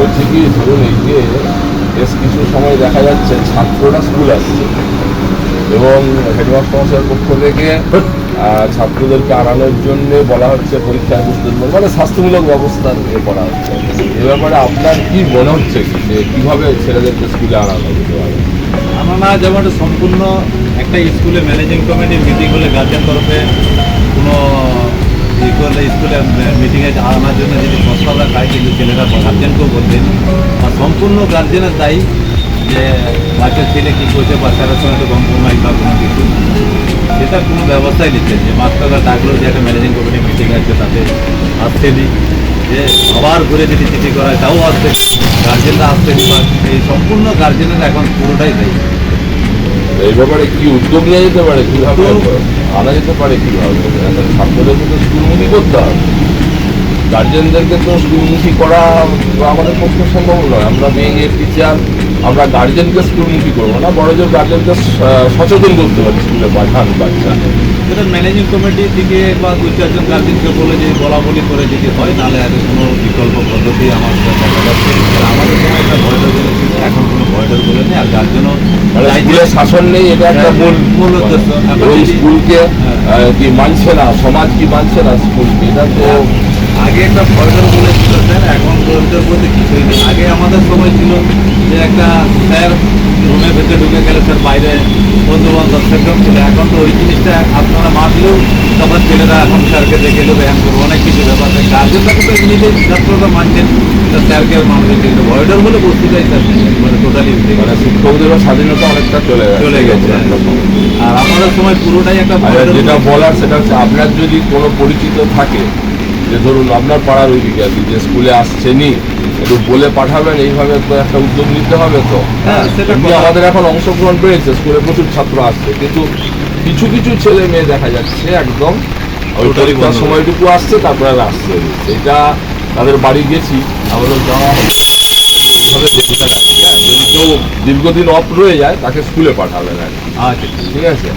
বলছি কি, ধরুন এই যে বেশ কিছু সময় দেখা যাচ্ছে ছাত্ররা স্কুল আসছে এবং হেডমাস্টার মশাইয়ের পক্ষ থেকে ছাত্রদেরকে আনানোর জন্য বলা হচ্ছে পরীক্ষায় বসতে দেবেন, মানে স্বাস্থ্যমূলক ব্যবস্থা করা হচ্ছে। এ ব্যাপারে আপনার কি মনে হচ্ছে কি যে কীভাবে ছেলেদেরকে স্কুলে আনানো যেতে পারে? আনানা যেমন সম্পূর্ণ একটা স্কুলে ম্যানেজিং কমিটির মিটিং হলে গার্জিয়ান তরফে কোনো করলে স্কুলে মিটিংয়ে আনার জন্য যদি প্রস্তাব রাখা হয়, কিন্তু ছেলেরা গার্জিয়ানকেও বলবেন আর সম্পূর্ণ গার্জিয়ানের দায়ী যে বাচ্চার ছেলে কী করছে, বাচ্চারা সঙ্গে তো কম্প্রোমাইজ বা কোনো কিছু সেটা কোনো ব্যবস্থাই নিচ্ছে যে মাস্টাররা ডাকলেও যে একটা ম্যানেজিং কমিটির মিটিং আছে তাতে আসছেনি, যে আবার ঘুরে যদি চিঠি করা হয় তাও আসছে, গার্জেনরা আসছেনি, বা এই সম্পূর্ণ গার্জেনের এখন পুরোটাই দায়ী। এই ব্যাপারে কি উদ্যোগ নেওয়া যেতে পারে, কীভাবে আনা যেতে পারে, কীভাবে ছাত্রদেরকে তো স্কুলমুখী করতে হবে, গার্জেনদেরকে তো স্কুলমুখী করা আমাদের পক্ষে সম্ভব নয়। আমরা মেয়ে টিচার, আমরা গার্জেনকে স্কুলমুখী করবো না, বড় জোর গার্জেনকে সচেতন করতে পারি স্কুলে পাঠান বাচ্চা। সেটা ম্যানেজিং কমিটি থেকে বা দু চারজন গার্জেনকে বলে যে বলা বলি করে যদি হয়, তাহলে আর কোনো বিকল্প পদ্ধতি আমার দেখা যাচ্ছে। আমাদের সময় একটা ভয়ডর বলে ছিল, এখন কোনো ভয়ডর বলে নেই, আর গার্জেনও স্কুলের শাসন নেই, এটা একটা মূল উদ্দেশ্য। এবং স্কুলকে কি মানছে না, সমাজ কি মানছে না স্কুলকে, এটা তো আগে একটা ভয়ডর বলেছিল স্যার, এখন ভয়ডর বলতে কিছুই নেই। আগে আমাদের সময় ছিল যে একটা স্যার রুমের ভেতরে ঢুকে গেলে স্যার বাইরে বন্ধু বান্ধব সেরকম ছিল। এখন তো ওই জিনিসটা আপনারা মানলেও তখন ছেলেরা এখন স্যারকে দেখে দেবে, এখন করবো অনেক কিছু ব্যাপার। গার্জেনটাকে তো এমনিতেই ছাত্ররা মানছেন, স্যারকে মানবে, কিন্তু ভয়ডর বলে বস্তুটাই স্যার মানে টোটালি মানে শিক্ষকদেরও স্বাধীনতা অনেকটা চলে গেছে। আর আমাদের সময় পুরোটাই একটা যেটা বলার সেটা হচ্ছে, আপনার যদি কোনো পরিচিত থাকে যে ধরুন আপনার পাড়ার ওইদিকে আর কি, যে স্কুলে আসছেনি, একটু বলে পাঠাবেন, এইভাবে তো একটা উদ্যোগ নিতে হবে। তো আমাদের এখন অংশগ্রহণ পেয়েছে, স্কুলে প্রচুর ছাত্র আসছে, কিন্তু কিছু কিছু ছেলে মেয়ে দেখা যাচ্ছে একদম ওই পরীক্ষার সময়টুকু আসছে, তারপরে আর আসছে। এটা তাদের বাড়ি গেছি, আমাদের যাওয়া হবে এইভাবে দেখতে লাগছে। যদি কেউ দীর্ঘদিন অফ রয়ে যায় তাকে স্কুলে পাঠাবেন আর কি। আচ্ছা, ঠিক আছে।